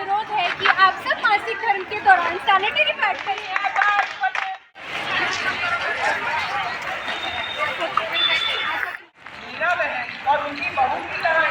अनुरोध है कि आप सब मासिक धर्म के दौरान सैनिटरी पैड पहनें। मीरा बहन और उनकी बहू की तरह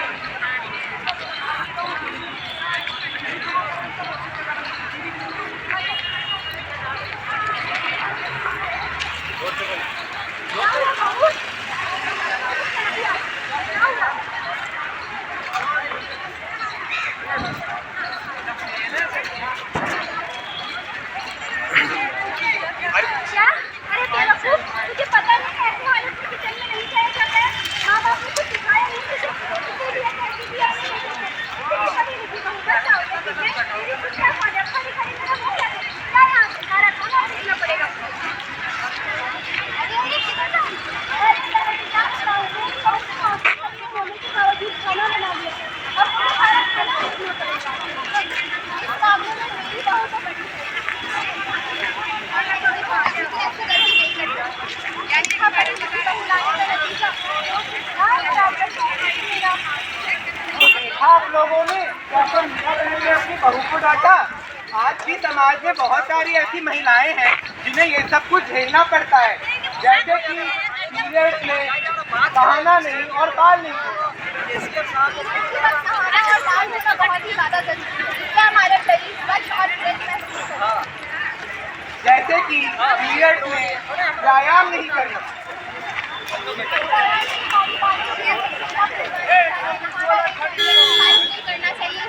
मुझे पता नहीं ऐसी हालत में किचन में नहीं जाया जाता है। माँ बाप ने कुछ सिखाया नहीं, मुझे इसीलिए कैसे दिया नहीं कभी नहीं सीखा। बस आओ क्या खाने खाली खाली मेरा मुंह क्या यहाँ से सारा खाना सीखना पड़ेगा। अरे ये कितना क्या बताऊँ के बावजूद खाना बना लिया, अब मुझे सारा खाना सीखना पड़ेगा। इस मामले में मेरी बहुत बड़ी आप लोगों ने कैसे मीरा बहन ने अपनी बहू को डांटा। आज भी समाज में बहुत सारी ऐसी महिलाएं हैं जिन्हें ये सब कुछ झेलना पड़ता है, जैसे कि पीरियड्स में बहाना नहीं और बाल नहीं। जैसे कि पीरियड्स में व्यायाम नहीं करना,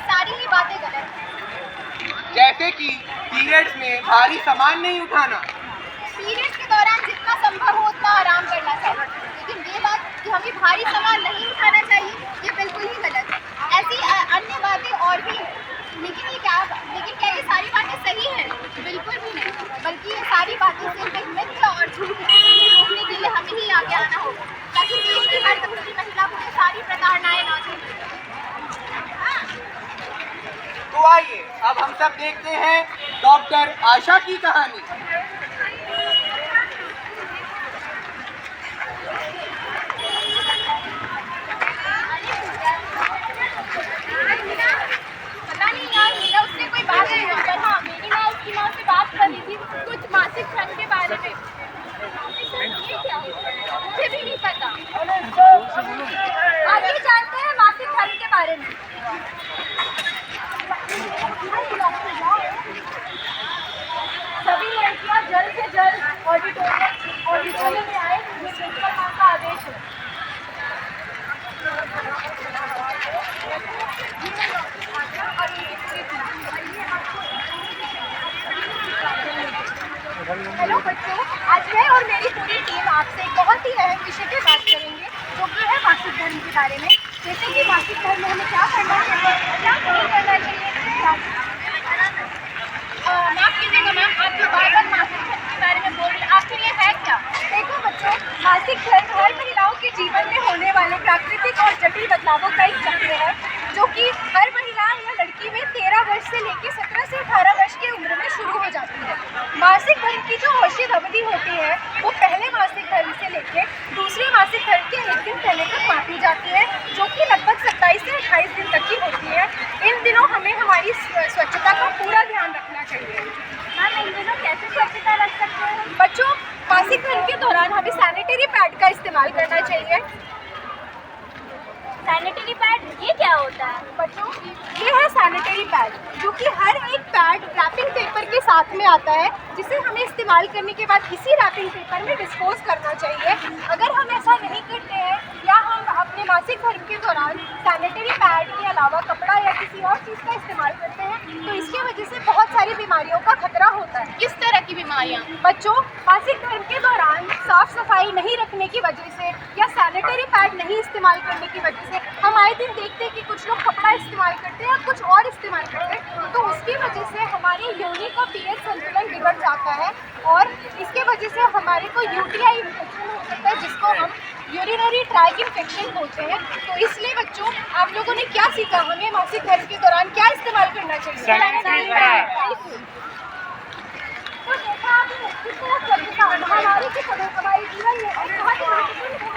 सारी ही बातें गलत। जैसे कि पीरियड्स में भारी सामान नहीं उठाना। पीरियड्स के दौरान जितना संभव हो उतना आराम करना चाहिए, लेकिन ये बात कि हमें भारी सामान नहीं उठाना चाहिए ये बिल्कुल ही गलत है। ऐसी अन्य बातें और भी, लेकिन क्या ये सारी बातें सही हैं? बिल्कुल भी नहीं, बल्कि ये सारी बातें सिर्फ एक मिथ्या और झूठ है। रोकने के लिए हमें ही आगे आना होगा ताकि देश की हर दूसरी महिला को ये सारी प्रताड़नाएं ना झेलें। तो आइए अब हम सब देखते हैं डॉक्टर आशा की कहानी। पता नहीं यार, मेरा उससे कोई बात नहीं हुई, पर हाँ मेरी माँ उसकी माँ से बात कर रही थी कुछ मासिक धर्म के बारे में। ये क्या मुझे भी नहीं पता। आगे जानते हैं मासिक धर्म के बारे में। सभी लड़कियां जल्द से जल्द ऑडिटोरियम में आए, ये प्रिंसिपल मैम का आदेश है। हेलो बच्चों, आज मैं और मेरी पूरी टीम आपसे एक बहुत ही अहम विषय पे बात करेंगे जो कि है मासिक धर्म के बारे में। जैसे कि मासिक धर्म में हमें क्या करना चाहिए, क्या नहीं करना चाहिए। माफ कीजिएगा मैम, आप जो बार बार मासिक धर्म के बारे में बोल रहे हैं आखिर ये है क्या? देखो बच्चों, मासिक धर्म हर महिलाओं के जीवन में होने वाले प्राकृतिक और जटिल बदलावों का एक चक्र है जो कि हर महिला या लड़की में 13 वर्ष से लेकर 17 से 18 वर्ष की उम्र में शुरू हो जाती है। मासिक धर्म की जो औषध अवधि होती है वो पहले मासिक धर्म से लेकर दूसरे मासिक धर्म के एक दिन पहले तक मापी जाती है, जो कि लगभग 27 से 28 दिन तक की होती है। इन दिनों हमें हमारी स्वच्छता का पूरा ध्यान रखना चाहिए। मैम इन दिनों कैसे स्वच्छता रख सकते हैं? बच्चों, मासिक धर्म के दौरान हमें सैनिटरी पैड का इस्तेमाल करना चाहिए। सैनिटरी पैड ये क्या होता है? बच्चों, ये है सैनिटरी पैड, जो कि हर एक पैड रैपिंग पेपर के साथ में आता है, जिसे हमें इस्तेमाल करने के बाद इसी रैपिंग पेपर में डिस्पोज करना चाहिए। अगर हम ऐसा नहीं करते हैं या हम अपने मासिक धर्म के दौरान सैनिटरी पैड के अलावा कपड़ा या किसी और चीज़ का इस्तेमाल करते हैं तो इसकी वजह से बहुत सारी बीमारियों का खतरा होता है। किस तरह की बीमारियाँ? बच्चों, मासिक धर्म के दौरान साफ सफाई नहीं रखने की वजह से या सैनिटरी पैड नहीं इस्तेमाल करने की वजह से हम आए दिन देखते हैं कि कुछ लोग कपड़ा इस्तेमाल करते हैं या कुछ और इस्तेमाल करते हैं, तो उसकी वजह से हमारे योनि का पीएच संतुलन बिगड़ जाता है और इसके वजह से हमारे को यूटीआई इन्फेक्शन हो सकता है, जिसको हम यूरिनरी ट्रैक इन्फेक्शन बोलते हैं। तो इसलिए बच्चों, आप लोगों ने क्या सीखा? हमें मासिक धर्म के दौरान क्या इस्तेमाल करना चाहिए? तो देखा आपने किस तरह स्वच्छता महामारी के समय हमारे जीवन में एक बहुत ही महत्वपूर्ण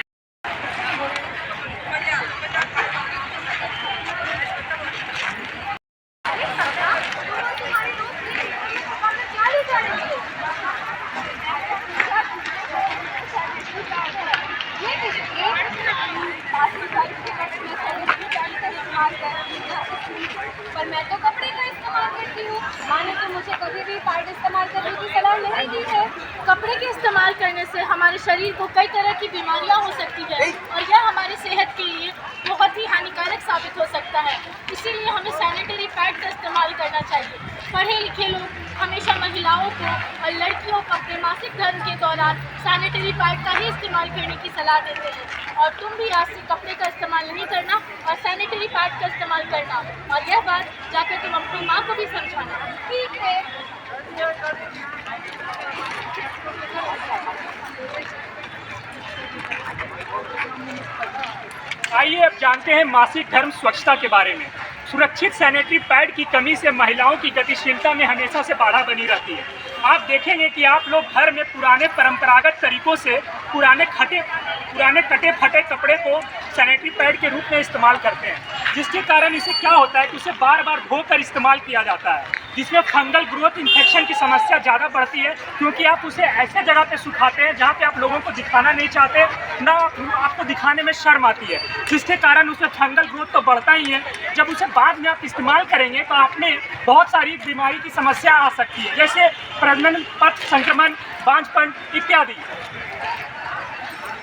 पर मैं तो कपड़े का इस्तेमाल करती हूँ। माँ ने तो मुझे कभी भी पैड इस्तेमाल करने की सलाह नहीं दी है। कपड़े के इस्तेमाल करने से हमारे शरीर को कई तरह की बीमारियाँ हो सकती है और यह हमारी सेहत के लिए बहुत ही हानिकारक साबित हो सकता है। इसीलिए हमें सैनिटरी पैड का इस्तेमाल करना चाहिए। पढ़े लिखे लोग हमेशा महिलाओं को और लड़कियों को अपने मासिक धर्म के दौरान सैनिटरी पैड का ही इस्तेमाल करने की सलाह देते हैं। और तुम भी आज से कपड़े का इस्तेमाल नहीं करना और सैनिटरी पैड का इस्तेमाल करना। और यह बात जाकर तुम अपनी माँ को भी समझाना। ठीक है। आइए अब जानते हैं मासिक धर्म स्वच्छता के बारे में। सुरक्षित सैनिटरी पैड की कमी से महिलाओं की गतिशीलता में हमेशा से बाधा बनी रहती है। आप देखेंगे कि आप लोग घर में पुराने परंपरागत तरीकों से पुराने कटे फटे कपड़े को सैनिटरी पैड के रूप में इस्तेमाल करते हैं, जिसके कारण इसे क्या होता है कि उसे बार बार धोकर इस्तेमाल किया जाता है, जिसमें फंगल ग्रोथ इन्फेक्शन की समस्या ज़्यादा बढ़ती है, क्योंकि आप उसे ऐसे जगह पे सुखाते हैं जहाँ पे आप लोगों को दिखाना नहीं चाहते, ना आपको दिखाने में शर्म आती है, जिसके कारण उसमें फंगल ग्रोथ तो बढ़ता ही है। जब उसे बाद में आप इस्तेमाल करेंगे तो आपने बहुत सारी बीमारी की समस्या आ सकती है, जैसे प्रजनन पथ संक्रमण, बांझपन इत्यादि।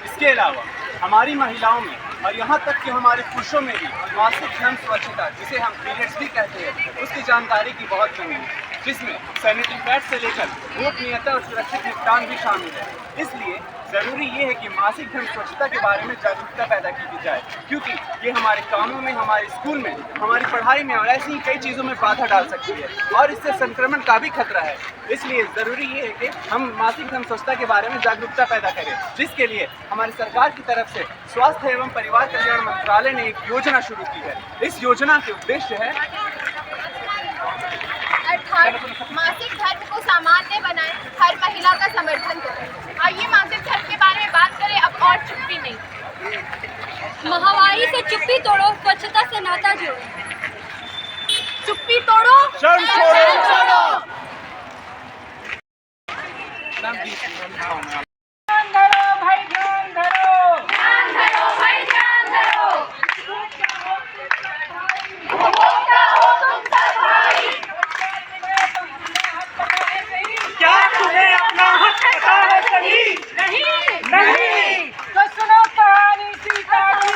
इसके अलावा हमारी महिलाओं में और यहाँ तक कि हमारे पुरुषों में भी मासिक धर्म स्वच्छता, जिसे हम पीरियड्स भी कहते हैं, उसकी जानकारी की बहुत कमी है, जिसमें सैनिटरी पैड से लेकर गोपनीयता और सुरक्षित निपटान भी शामिल है। इसलिए ज़रूरी ये है कि मासिक धर्म स्वच्छता के बारे में जागरूकता पैदा की जाए, क्योंकि ये हमारे कामों में, हमारे स्कूल में, हमारी पढ़ाई में और ऐसी ही कई चीज़ों में बाधा डाल सकती है और इससे संक्रमण का भी खतरा है। इसलिए ज़रूरी ये है कि हम मासिक धर्म स्वच्छता के बारे में जागरूकता पैदा करें, जिसके लिए हमारी सरकार की तरफ से स्वास्थ्य एवं परिवार कल्याण मंत्रालय ने एक योजना शुरू की है। इस योजना के उद्देश्य है अर्थात मासिक धर्म को सामान्य बनाए, हर महिला का समर्थन करें। आइए मासिक धर्म के बारे में बात करें, अब और चुप्पी नहीं। महामारी से चुप्पी तोड़ो, स्वच्छता से नाता जोड़ो। चुप्पी तोड़ो, शर्म छोड़ो। ध्यान धरो भाई, ध्यान धरो। ध्यान धरो भाई, ध्यान धरो। उपभोक्ता हो तुम सब भाई। क्या तुम्हें अपना हक पता है सही? नहीं। तो सुनो कहानी सीता की।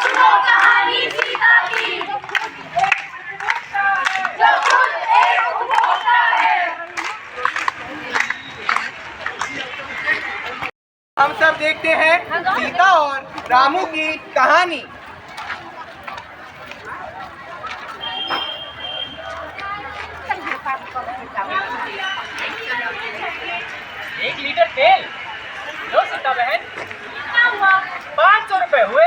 सुनो कहानी सीता की। जो खुद एक उपभोक्ता है। हम सब देखते हैं सीता और रामू की कहानी। एक लीटर तेल लो सीता बहन। कितना हुआ? 500 रुपए हुए।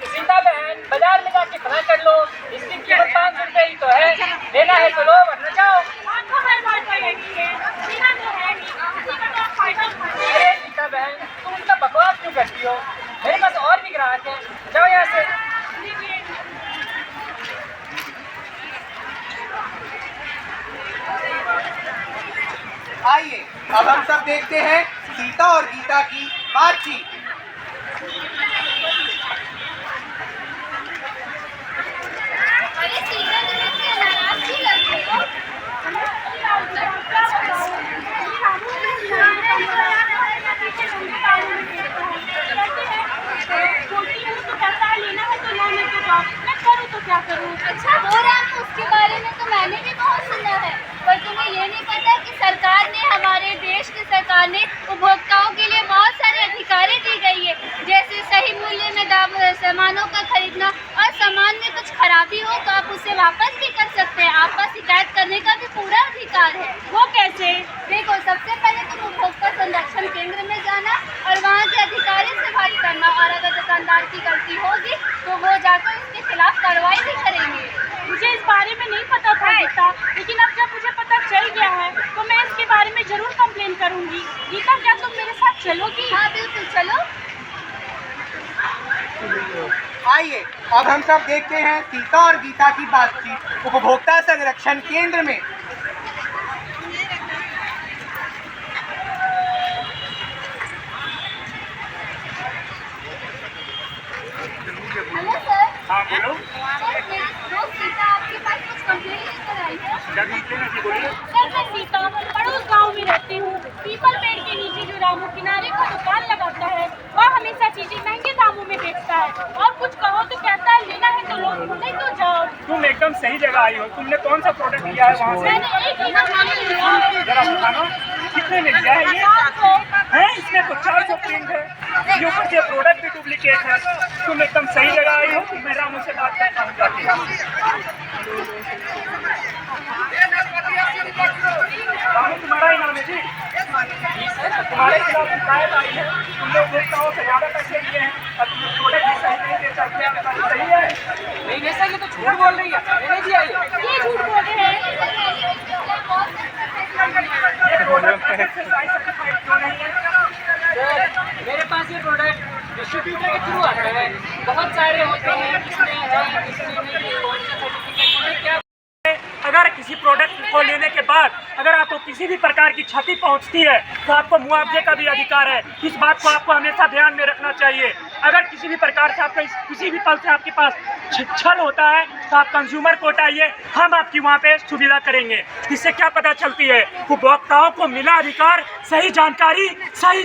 सीता बहन, बाजार में जाके पता कर लो, इसकी कीमत 500 रुपए ही तो है। लेना है तो लो, वरना जाओ। अरे सीता बहन, तुम उनका बकवास क्यों करती हो? मेरे पास और भी ग्राहक हैं, जाओ यहाँ से। आइए अब हम सब देखते हैं सीता और गीता की बातचीत। अरे सीता, तुम इतने नाराज क्यों लग रही हो? अच्छा, वो राम, उसके बारे में तो मैंने भी बहुत सुना है, पर तुम्हें ये नहीं पता कि सरकार ने, हमारे देश की सरकार ने उपभोक्ताओं के लिए बहुत सारे अधिकार दी गई है, जैसे सही मूल्य में सामानों का खरीदना, और सामान में कुछ खराबी हो तो आप उसे वापस भी कर सकते हैं। आपका शिकायत करने का भी पूरा अधिकार है। वो कैसे? देखो, सबसे पहले तुम उपभोक्ता संरक्षण केंद्र में जाना और वहाँ के अधिकारी से बात करना, और अगर दुकानदार की गलती होगी तो वो जाकर उसके खिलाफ कार्रवाई भी करेंगे। मुझे इस बारे में नहीं पता था गीता, लेकिन अब जब मुझे पता चल गया है तो मैं इसके बारे में जरूर कंप्लेन करूंगी। गीता, क्या तुम मेरे साथ चलोगी? हाँ बिल्कुल, चलो। आइए अब हम सब देखते हैं सीता और गीता की बातचीत उपभोक्ता संरक्षण केंद्र में। हेलो सर, हाँ बोलो, सर मेरी दोस्त सीता आपके पास कुछ कंप्लेंट लेकर आई है। क्या कंप्लेन है जी, बोलिए। सर मैं सीता पड़ोस गांव में रहती हूँ। पीपल पेड़ के नीचे जो रामू किनारे का दुकान लगाता है वह हमेशा चीजें महंगे दामों में बेचता है और कुछ कहो तो कहता है लेना है तो लो, नहीं तो जाओ। तुम एकदम सही जगह आई हो। तुमने कौन सा प्रोडक्ट लिया है वहाँ से? मैंने एक ही मकान लिया जरा बताना कितने में लिया है ये? 700। है इसमें तो 400 प्रिंट है, ये ऊपर से प्रोडक्ट भी डुप्लीकेट है। तुम एकदम सही जगह आई हो। मैं रामू से बात करता हूँ जाके। रामू तुम्हारा ही नाम है जी? तुम्हारे खिलाफ शिकायत आई है, तुमने उपभोक्ताओं से ज़्यादा पैसे लिए हैं और तुमने प्रोडक्ट भी सही नहीं बेचा। क्या बताना सही है? नहीं सर, ये तो झूठ बोल रही है, मैंने दिया ये झूठ बोल रहे हैं। ये प्रोडक्ट सर्टिफाइड क्यों नहीं है? मेरे पास ये प्रोडक्ट डिस्ट्रीब्यूटर के थ्रू आता है, बहुत सारे होते हैं, किसमें है किसमें नहीं, कौन सा सर्टिफिकेट क्या। अगर किसी प्रोडक्ट को लेने के बाद अगर आपको किसी भी प्रकार की क्षति पहुंचती है तो आपको मुआवजे का भी अधिकार है। इस बात को आपको हमेशा ध्यान में रखना चाहिए। अगर किसी भी प्रकार से आपका किसी भी पल से आपके पास छल होता है तो आप कंज्यूमर कोर्ट आइए, हम आपकी वहाँ पे सुविधा करेंगे। इससे क्या पता चलती है, उपभोक्ताओं को मिला अधिकार, सही जानकारी, सही